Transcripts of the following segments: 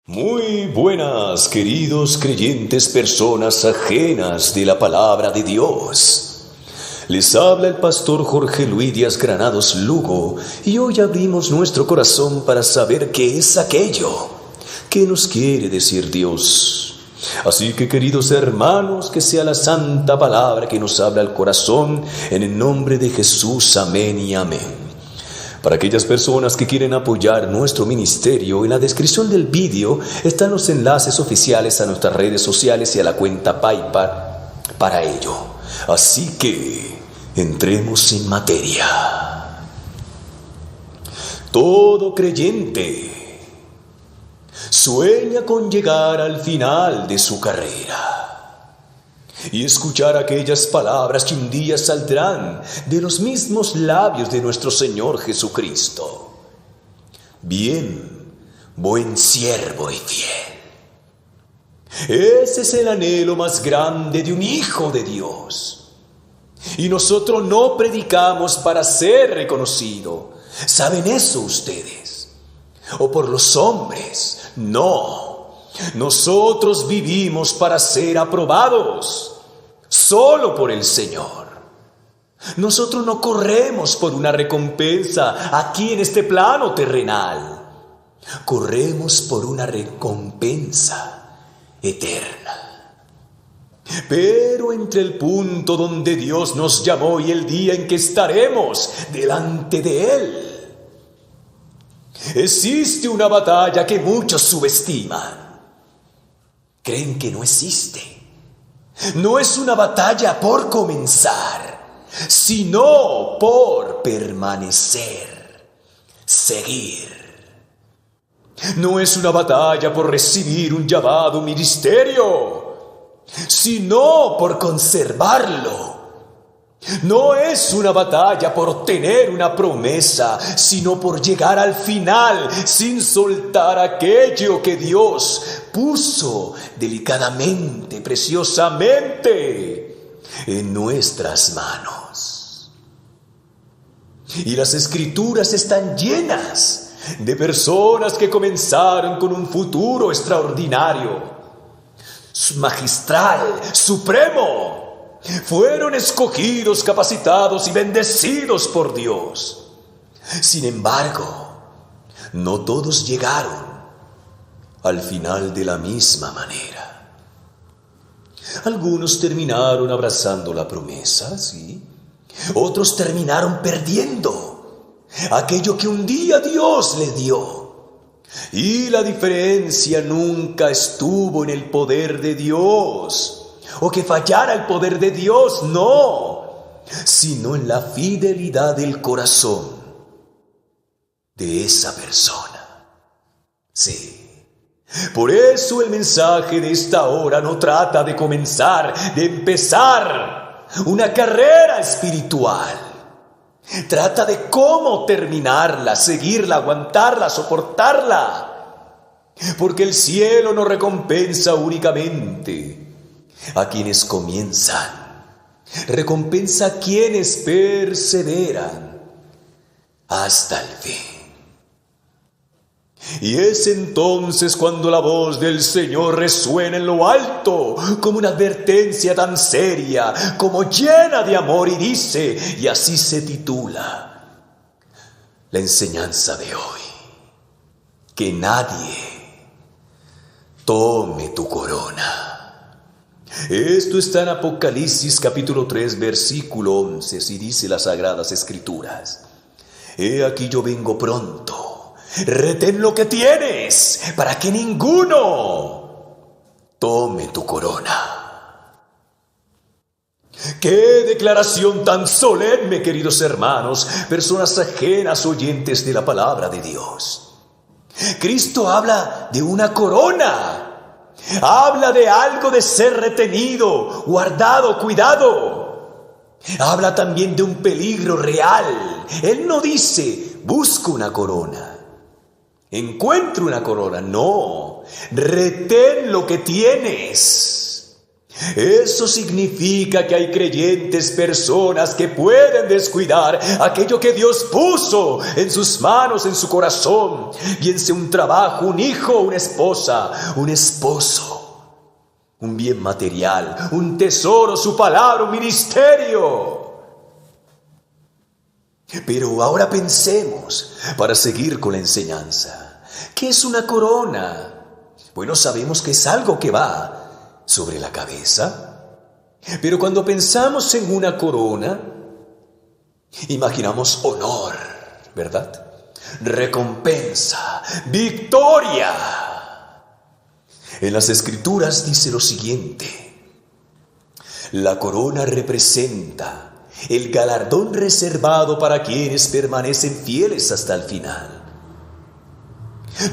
Muy buenas, queridos creyentes, personas ajenas de la palabra de Dios. Les habla el pastor Jorge Luis Díaz Granados Lugo y hoy abrimos nuestro corazón para saber qué es aquello que nos quiere decir Dios. Así que, queridos hermanos, que sea la santa palabra que nos habla al corazón, en el nombre de Jesús, amén y amén. Para aquellas personas que quieren apoyar nuestro ministerio, en la descripción del vídeo están los enlaces oficiales a nuestras redes sociales y a la cuenta PayPal para ello. Así que entremos en materia. Todo creyente sueña con llegar al final de su carrera y escuchar aquellas palabras que un día saldrán de los mismos labios de nuestro Señor Jesucristo. Bien, buen siervo y fiel. Ese es el anhelo más grande de un hijo de Dios. Y nosotros no predicamos para ser reconocido. ¿Saben eso ustedes? O por los hombres. No. Nosotros vivimos para ser aprobados solo por el Señor. Nosotros no corremos por una recompensa aquí en este plano terrenal. Corremos por una recompensa eterna. Pero entre el punto donde Dios nos llamó y el día en que estaremos delante de Él, existe una batalla que muchos subestiman. Creen que no existe. No es una batalla por comenzar, sino por permanecer, seguir. No es una batalla por recibir un llamado ministerio, sino por conservarlo. No es una batalla por obtener una promesa, sino por llegar al final sin soltar aquello que Dios puso delicadamente, preciosamente en nuestras manos. Y las Escrituras están llenas de personas que comenzaron con un futuro extraordinario, magistral, supremo. Fueron escogidos, capacitados y bendecidos por Dios. Sin embargo, no todos llegaron al final de la misma manera. Algunos terminaron abrazando la promesa, sí. Otros terminaron perdiendo aquello que un día Dios les dio. Y la diferencia nunca estuvo en el poder de Dios, o que fallara el poder de Dios, no, sino en la fidelidad del corazón de esa persona. Sí. Por eso el mensaje de esta hora no trata de comenzar, de empezar una carrera espiritual. Trata de cómo terminarla, seguirla, aguantarla, soportarla. Porque el cielo no recompensa únicamente a quienes comienzan, recompensa a quienes perseveran hasta el fin. Y es entonces cuando la voz del Señor resuena en lo alto, como una advertencia tan seria, como llena de amor, y dice, y así se titula la enseñanza de hoy: que nadie tome tu corona. Esto está en Apocalipsis capítulo 3, versículo 11, así dice las Sagradas Escrituras. He aquí yo vengo pronto, retén lo que tienes, para que ninguno tome tu corona. ¡Qué declaración tan solemne, queridos hermanos, personas ajenas, oyentes de la palabra de Dios! Cristo habla de una corona. Habla de algo de ser retenido, guardado, cuidado. Habla también de un peligro real. Él no dice, busca una corona, encuentra una corona. No, retén lo que tienes. Eso significa que hay creyentes, personas que pueden descuidar aquello que Dios puso en sus manos, en su corazón, bien sea un trabajo, un hijo, una esposa, un esposo, un bien material, un tesoro, su palabra, un ministerio. Pero ahora pensemos, para seguir con la enseñanza, ¿qué es una corona? Bueno, sabemos que es algo que va sobre la cabeza, pero cuando pensamos en una corona, imaginamos honor, ¿verdad? Recompensa, victoria. En las Escrituras dice lo siguiente: la corona representa el galardón reservado para quienes permanecen fieles hasta el final.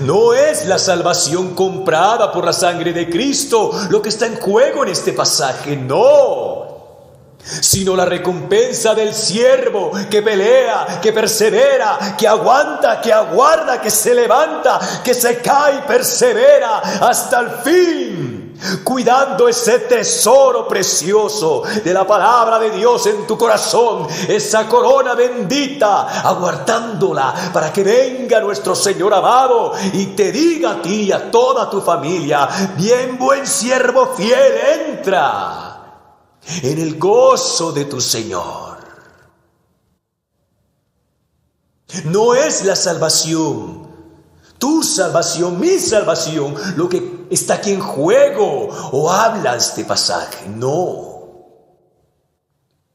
No es la salvación comprada por la sangre de Cristo lo que está en juego en este pasaje, no, sino la recompensa del siervo que pelea, que persevera, que aguanta, que aguarda, que se levanta, que se cae y persevera hasta el fin, cuidando ese tesoro precioso de la palabra de Dios en tu corazón, esa corona bendita, aguardándola para que venga nuestro Señor amado y te diga a ti y a toda tu familia: bien, buen siervo fiel, entra en el gozo de tu Señor. No es la salvación, tu salvación, mi salvación, lo que está aquí en juego o habla este pasaje, no,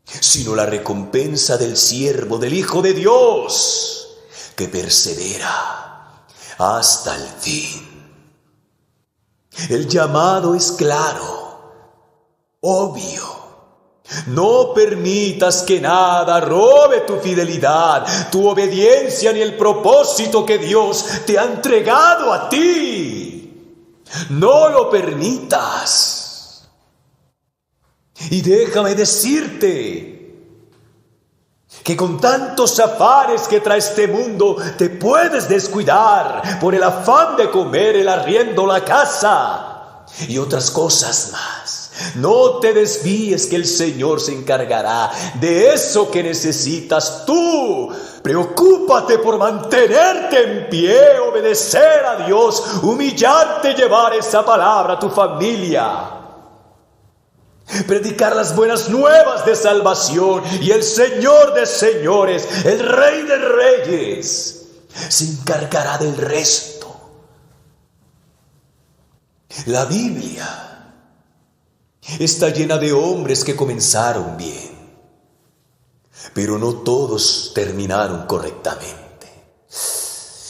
sino la recompensa del siervo, del Hijo de Dios, que persevera hasta el fin. El llamado es claro, obvio. No permitas que nada robe tu fidelidad, tu obediencia, ni el propósito que Dios te ha entregado a ti. No lo permitas. Y déjame decirte que con tantos afanes que trae este mundo, te puedes descuidar por el afán de comer, el arriendo, la casa y otras cosas más. No te desvíes, que el Señor se encargará de eso que necesitas tú. Preocúpate por mantenerte en pie, obedecer a Dios, humillarte, llevar esa palabra a tu familia, predicar las buenas nuevas de salvación, y el Señor de señores, el Rey de reyes, se encargará del resto. La Biblia está llena de hombres que comenzaron bien, pero no todos terminaron correctamente.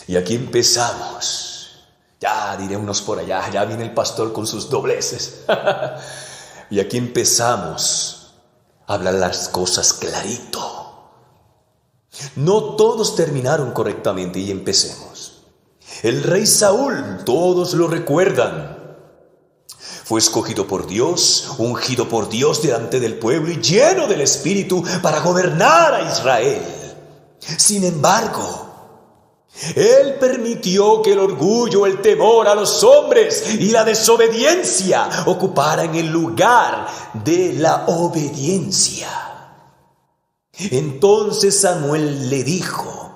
Y aquí empezamos. Ya diré unos por allá, ya viene el pastor con sus dobleces. Y aquí empezamos a hablar las cosas clarito. No todos terminaron correctamente, y empecemos. El rey Saúl, todos lo recuerdan, fue escogido por Dios, ungido por Dios delante del pueblo y lleno del Espíritu para gobernar a Israel. Sin embargo, él permitió que el orgullo, el temor a los hombres y la desobediencia ocuparan el lugar de la obediencia. Entonces Samuel le dijo,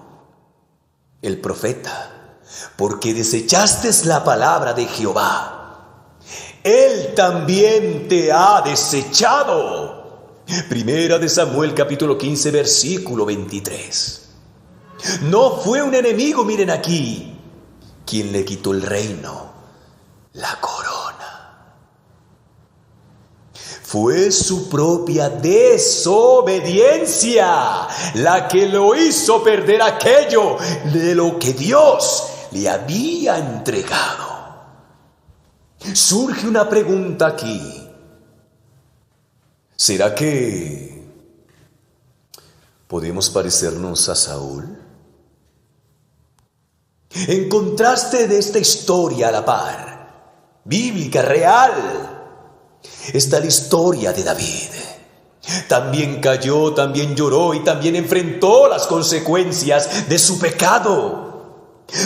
el profeta: porque desechaste la palabra de Jehová, Él también te ha desechado. Primera de Samuel capítulo 15 versículo 23. No fue un enemigo, miren aquí, quien le quitó el reino, la corona. Fue su propia desobediencia la que lo hizo perder aquello de lo que Dios le había entregado. Surge una pregunta aquí. ¿Será que podemos parecernos a Saúl? En contraste de esta historia a la par, bíblica, real, está la historia de David. También cayó, también lloró y también enfrentó las consecuencias de su pecado.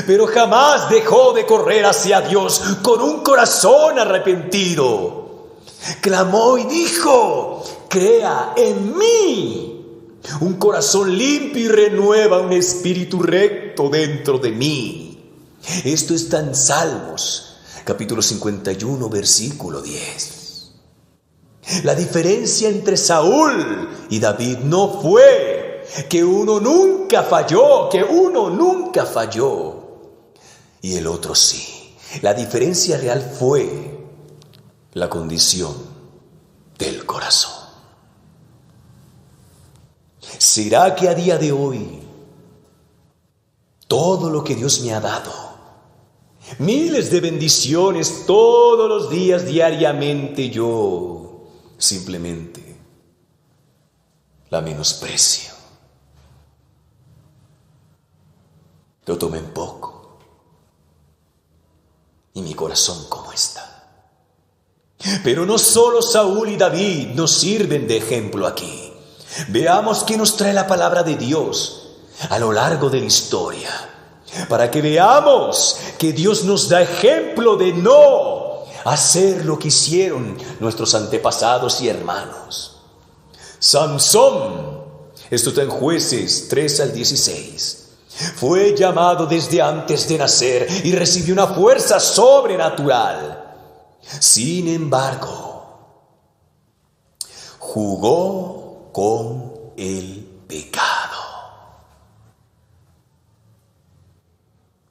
Pero jamás dejó de correr hacia Dios con un corazón arrepentido. clamó y dijo: crea en mí un corazón limpio y renueva un espíritu recto dentro de mí. Esto está en Salmos, capítulo 51, versículo 10. La diferencia entre Saúl y David no fue que uno nunca falló, y el otro sí. La diferencia real fue la condición del corazón. ¿Será que a día de hoy todo lo que Dios me ha dado, miles de bendiciones todos los días, diariamente, yo simplemente la menosprecio? Lo tomé en poco. ¿Y mi corazón cómo está? Pero no solo Saúl y David nos sirven de ejemplo aquí. Veamos qué nos trae la palabra de Dios a lo largo de la historia, para que veamos que Dios nos da ejemplo de no hacer lo que hicieron nuestros antepasados y hermanos. Sansón, esto está en Jueces 3 al 16, fue llamado desde antes de nacer y recibió una fuerza sobrenatural. Sin embargo, jugó con el pecado.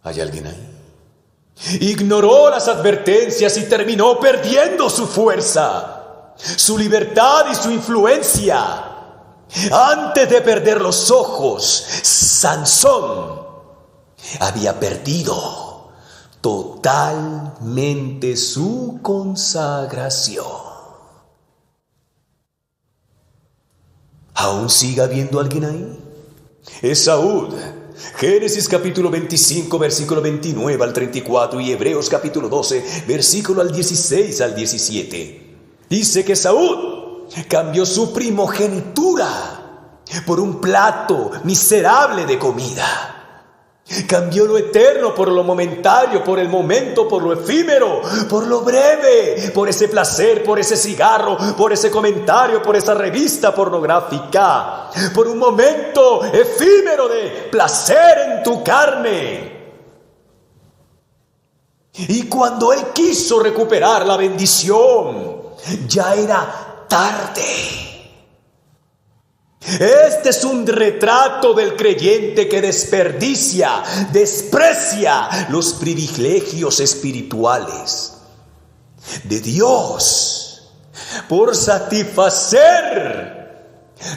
¿Hay alguien ahí? Ignoró las advertencias y terminó perdiendo su fuerza, su libertad y su influencia. Antes de perder los ojos, Sansón había perdido totalmente su consagración. ¿Aún sigue habiendo alguien ahí? Esaú, Génesis capítulo 25, versículo 29 al 34, y Hebreos capítulo 12, versículo al 16 al 17. Dice que Esaú cambió su primogenitura por un plato miserable de comida. Cambió lo eterno por lo momentario, por el momento, por lo efímero, por lo breve, por ese placer, por ese cigarro, por ese comentario, por esa revista pornográfica, por un momento efímero de placer en tu carne. Y cuando él quiso recuperar la bendición, ya era tarde. Este es un retrato del creyente que desprecia los privilegios espirituales de Dios por satisfacer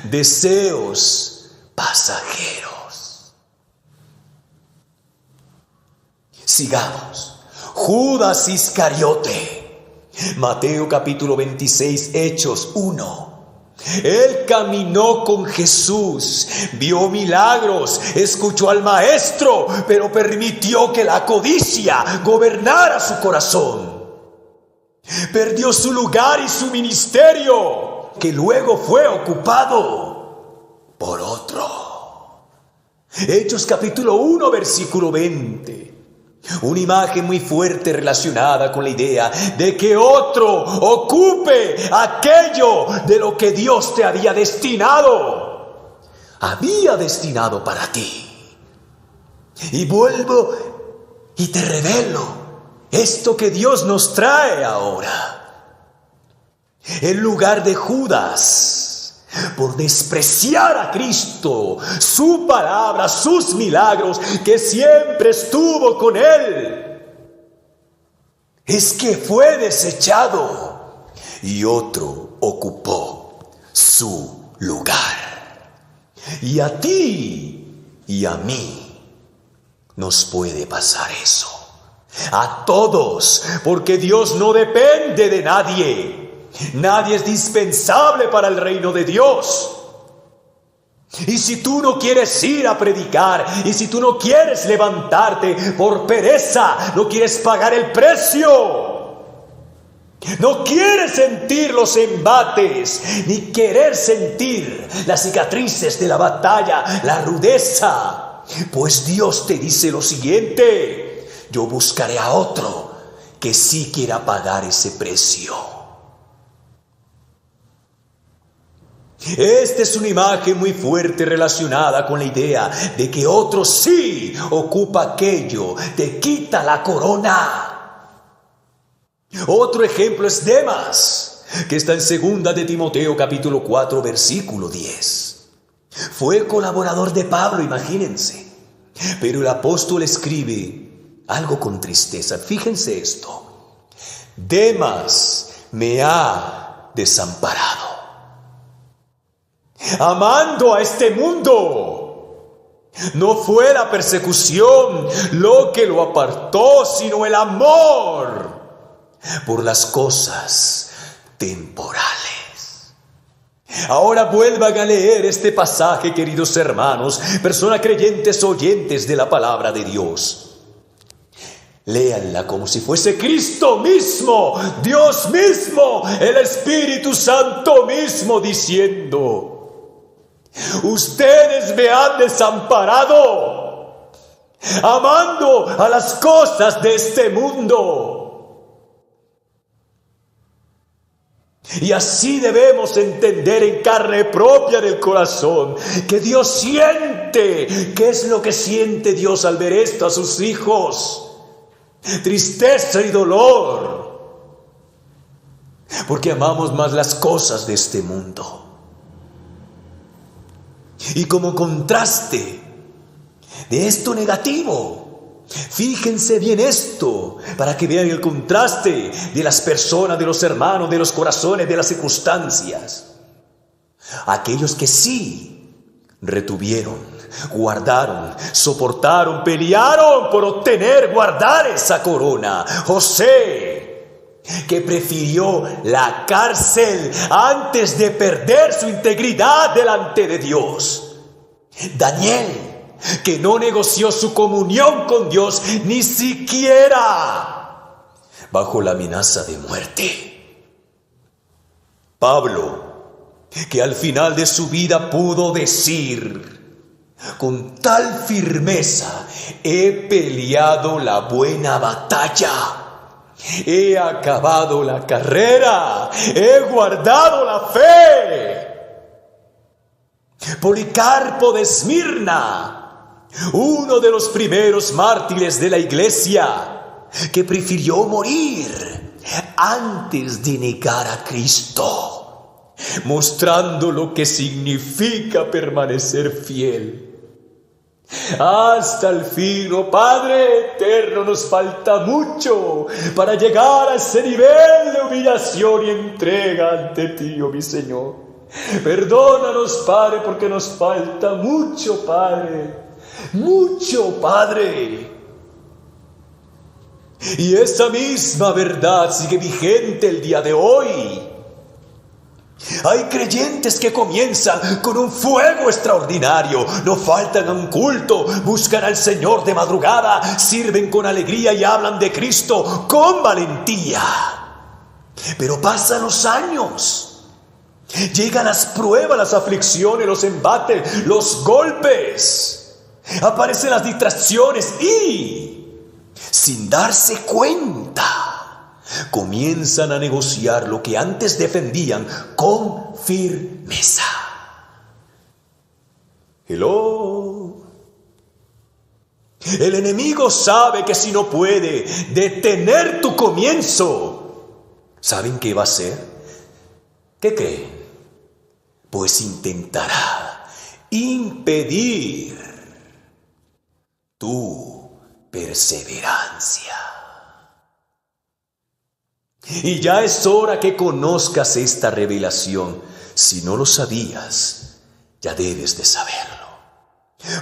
deseos pasajeros. Sigamos. Judas Iscariote, Mateo capítulo 26, Hechos 1. Él caminó con Jesús, vio milagros, escuchó al Maestro, pero permitió que la codicia gobernara su corazón. Perdió su lugar y su ministerio, que luego fue ocupado por otro. Hechos capítulo 1, versículo 20. Una imagen muy fuerte relacionada con la idea de que otro ocupe aquello de lo que Dios te había destinado para ti. Y vuelvo y te revelo esto que Dios nos trae ahora. En lugar de Judas, por despreciar a Cristo, su palabra, sus milagros, que siempre estuvo con él, es que fue desechado y otro ocupó su lugar. Y a ti y a mí nos puede pasar eso. A todos, porque Dios no depende de nadie. Nadie es dispensable para el reino de Dios. Y si tú no quieres ir a predicar, y si tú no quieres levantarte por pereza, no quieres pagar el precio, no quieres sentir los embates, ni querer sentir las cicatrices de la batalla, la rudeza, pues Dios te dice lo siguiente: yo buscaré a otro que sí quiera pagar ese precio. Esta es una imagen muy fuerte relacionada con la idea de que otro sí ocupa aquello, te quita la corona. Otro ejemplo es Demas, que está en 2 de Timoteo capítulo 4 versículo 10. Fue colaborador de Pablo, imagínense. Pero el apóstol escribe algo con tristeza. Fíjense esto. Demas me ha desamparado, amando a este mundo. No fue la persecución lo que lo apartó, sino el amor por las cosas temporales. Ahora vuelvan a leer este pasaje, queridos hermanos, personas creyentes oyentes de la palabra de Dios. Léanla como si fuese Cristo mismo, Dios mismo, el Espíritu Santo mismo diciendo: ustedes me han desamparado, amando a las cosas de este mundo. Y así debemos entender en carne propia del corazón que Dios siente. ¿Qué es lo que siente Dios al ver esto a sus hijos? Tristeza y dolor, porque amamos más las cosas de este mundo. Y como contraste de esto negativo, fíjense bien esto, para que vean el contraste de las personas, de los hermanos, de los corazones, de las circunstancias. Aquellos que sí retuvieron, guardaron, soportaron, pelearon por obtener, guardar esa corona. José, que prefirió la cárcel antes de perder su integridad delante de Dios. Daniel, que no negoció su comunión con Dios ni siquiera bajo la amenaza de muerte. Pablo, que al final de su vida pudo decir con tal firmeza: he peleado la buena batalla, he acabado la carrera, he guardado la fe. Policarpo de Esmirna, uno de los primeros mártires de la iglesia, que prefirió morir antes de negar a Cristo, mostrando lo que significa permanecer fiel hasta el fin. Oh Padre eterno, nos falta mucho para llegar a ese nivel de humillación y entrega ante ti, oh mi Señor. Perdónanos, Padre, porque nos falta mucho, Padre, mucho, Padre. Y esa misma verdad sigue vigente el día de hoy. Hay creyentes que comienzan con un fuego extraordinario, no faltan a un culto, buscan al Señor de madrugada, sirven con alegría y hablan de Cristo con valentía. Pero pasan los años, llegan las pruebas, las aflicciones, los embates, los golpes, aparecen las distracciones y, sin darse cuenta, comienzan a negociar lo que antes defendían con firmeza. Hello. El enemigo sabe que si no puede detener tu comienzo, ¿saben qué va a hacer? ¿Qué creen? Pues intentará impedir tu perseverancia. Y ya es hora que conozcas esta revelación. Si no lo sabías, ya debes de saberlo.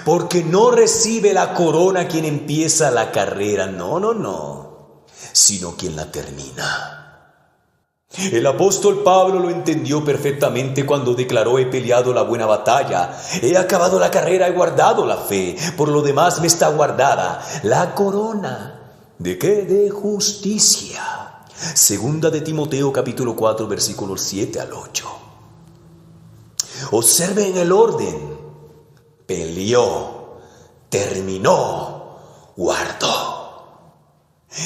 Porque no recibe la corona quien empieza la carrera, no, sino quien la termina. El apóstol Pablo lo entendió perfectamente cuando declaró: he peleado la buena batalla, he acabado la carrera, he guardado la fe. Por lo demás me está guardada la corona. ¿De qué? De justicia. 2 de Timoteo capítulo 4 versículos 7 al 8. Observen el orden: peleó, terminó, guardó.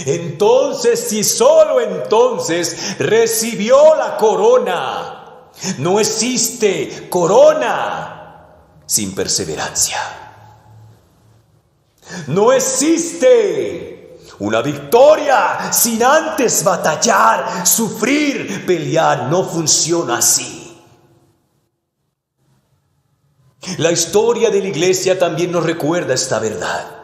Entonces, si solo entonces recibió la corona, No existe corona sin perseverancia. No existe una victoria sin antes batallar, sufrir, pelear. No funciona así. La historia de la iglesia también nos recuerda esta verdad.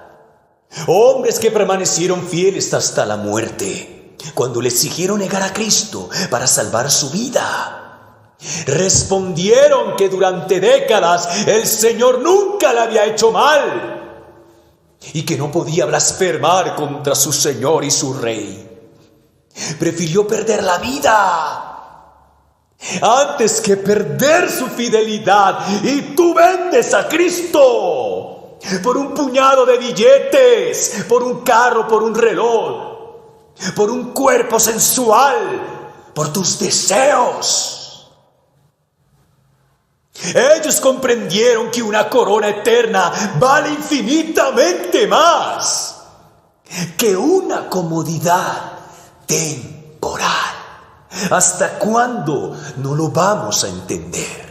Hombres que permanecieron fieles hasta la muerte, cuando le exigieron negar a Cristo para salvar su vida, respondieron que durante décadas el Señor nunca le había hecho mal y que no podía blasfemar contra su Señor y su Rey. Prefirió perder la vida antes que perder su fidelidad. Y tú vendes a Cristo por un puñado de billetes, por un carro, por un reloj, por un cuerpo sensual, por tus deseos. Ellos comprendieron que una corona eterna vale infinitamente más que una comodidad temporal. ¿Hasta cuándo no lo vamos a entender?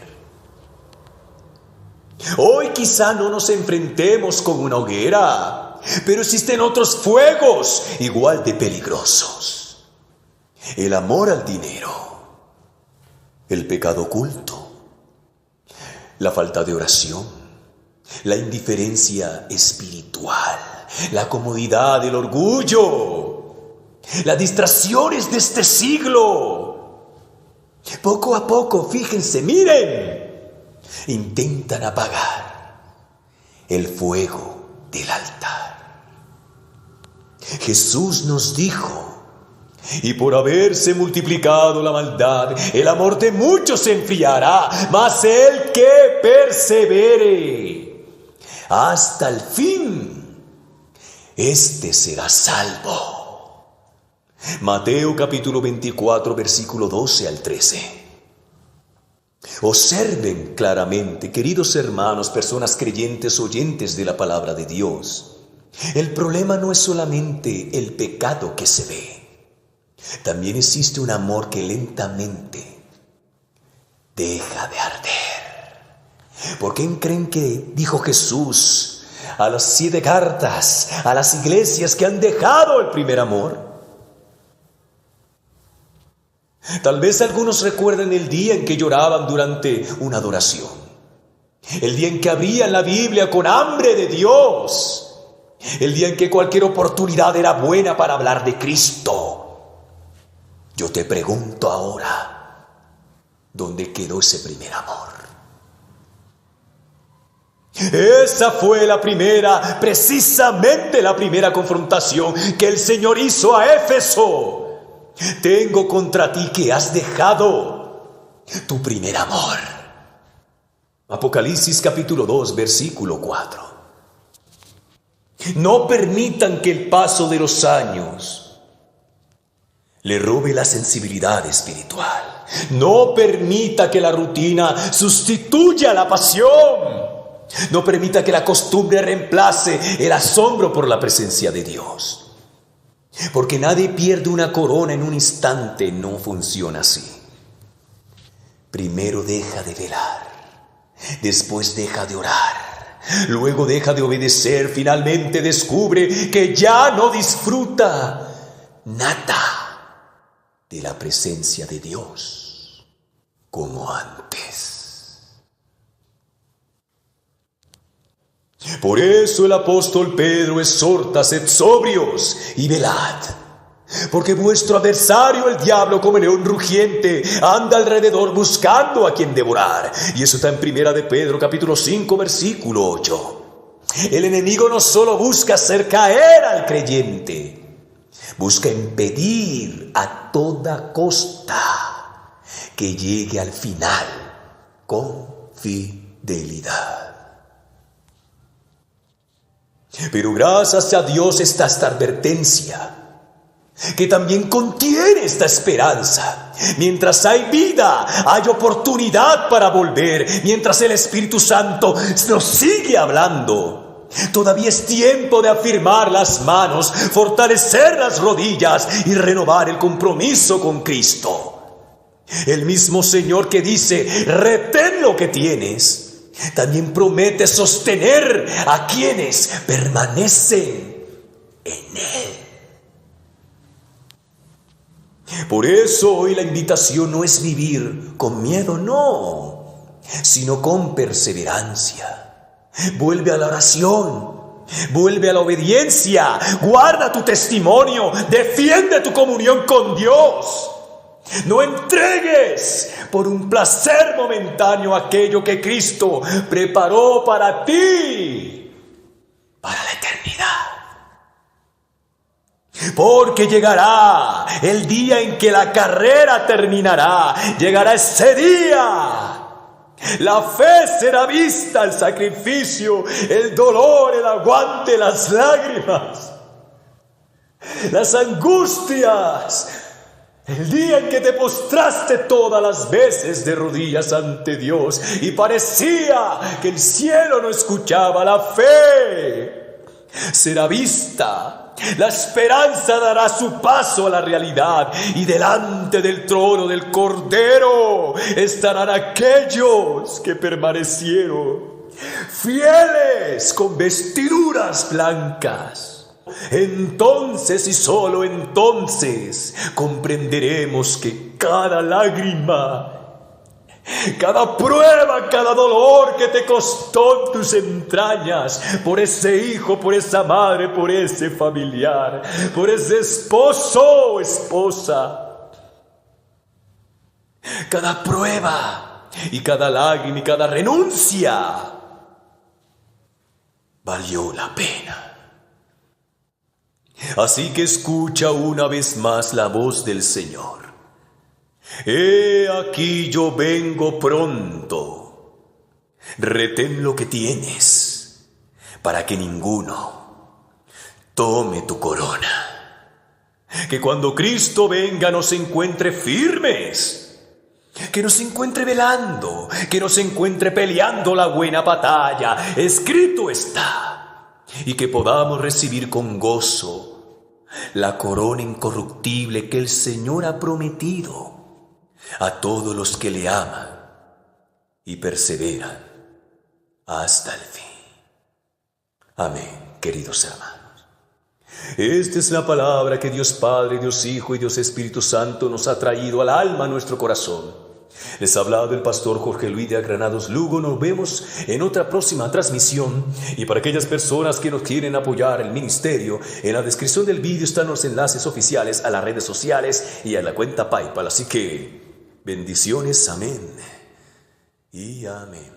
Hoy quizá no nos enfrentemos con una hoguera, pero existen otros fuegos igual de peligrosos. El amor al dinero, el pecado oculto, la falta de oración, la indiferencia espiritual, la comodidad, el orgullo, las distracciones de este siglo. Poco a poco, fíjense, miren, intentan apagar el fuego del altar. Jesús nos dijo: y por haberse multiplicado la maldad, el amor de muchos se enfriará, mas el que persevere hasta el fin, este será salvo. Mateo capítulo 24, versículo 12 al 13. Observen claramente, queridos hermanos, personas creyentes, oyentes de la palabra de Dios. El problema no es solamente el pecado que se ve. También existe un amor que lentamente deja de arder. ¿Por qué creen que dijo Jesús a las 7 cartas, a las iglesias que han dejado el primer amor? Tal vez algunos recuerden el día en que lloraban durante una adoración, el día en que abrían la Biblia con hambre de Dios, el día en que cualquier oportunidad era buena para hablar de Cristo. Yo te pregunto ahora, ¿dónde quedó ese primer amor? Esa fue precisamente la primera confrontación que el Señor hizo a Éfeso. Tengo contra ti que has dejado tu primer amor. Apocalipsis capítulo 2, versículo 4. No permitan que el paso de los años le robe la sensibilidad espiritual. No permita que la rutina sustituya la pasión. No permita que la costumbre reemplace el asombro por la presencia de Dios. Porque nadie pierde una corona en un instante. No funciona así. Primero deja de velar, después deja de orar, luego deja de obedecer, finalmente descubre que ya no disfruta nada de la presencia de Dios como antes. Por eso el apóstol Pedro exhorta: sed sobrios y velad, porque vuestro adversario el diablo, como león rugiente, anda alrededor buscando a quien devorar. Y eso está en Primera de Pedro capítulo 5 versículo 8. El enemigo no solo busca hacer caer al creyente, busca impedir a toda costa que llegue al final con fidelidad. Pero gracias a Dios está esta advertencia, que también contiene esta esperanza. Mientras hay vida, hay oportunidad para volver. Mientras el Espíritu Santo nos sigue hablando, todavía es tiempo de afirmar las manos, fortalecer las rodillas y renovar el compromiso con Cristo. El mismo Señor que dice, retén lo que tienes, también promete sostener a quienes permanecen en Él. Por eso hoy la invitación no es vivir con miedo, no, sino con perseverancia. Vuelve a la oración, vuelve a la obediencia, guarda tu testimonio, defiende tu comunión con Dios. No entregues por un placer momentáneo aquello que Cristo preparó para ti, para la eternidad. Porque llegará el día en que la carrera terminará, llegará ese día. La fe será vista, el sacrificio, el dolor, el aguante, las lágrimas, las angustias. El día en que te postraste todas las veces de rodillas ante Dios y parecía que el cielo no escuchaba, la fe será vista. La esperanza dará su paso a la realidad y delante del trono del Cordero estarán aquellos que permanecieron fieles con vestiduras blancas. Entonces y solo entonces comprenderemos que cada lágrima, cada prueba, cada dolor que te costó en tus entrañas, por ese hijo, por esa madre, por ese familiar, por ese esposo o esposa, cada prueba y cada lágrima y cada renuncia valió la pena. Así que escucha una vez más la voz del Señor. He aquí yo vengo pronto. Retén lo que tienes, para que ninguno tome tu corona. Que cuando Cristo venga nos encuentre firmes, que nos encuentre velando, que nos encuentre peleando la buena batalla. Escrito está, y que podamos recibir con gozo la corona incorruptible que el Señor ha prometido a todos los que le aman y perseveran hasta el fin. Amén, queridos hermanos. Esta es la palabra que Dios Padre, Dios Hijo y Dios Espíritu Santo nos ha traído al alma, a nuestro corazón. Les ha hablado el pastor Jorge Luis de Granados Lugo. Nos vemos en otra próxima transmisión. Y para aquellas personas que nos quieren apoyar el ministerio, en la descripción del vídeo están los enlaces oficiales a las redes sociales y a la cuenta PayPal. Así que bendiciones, amén y amén.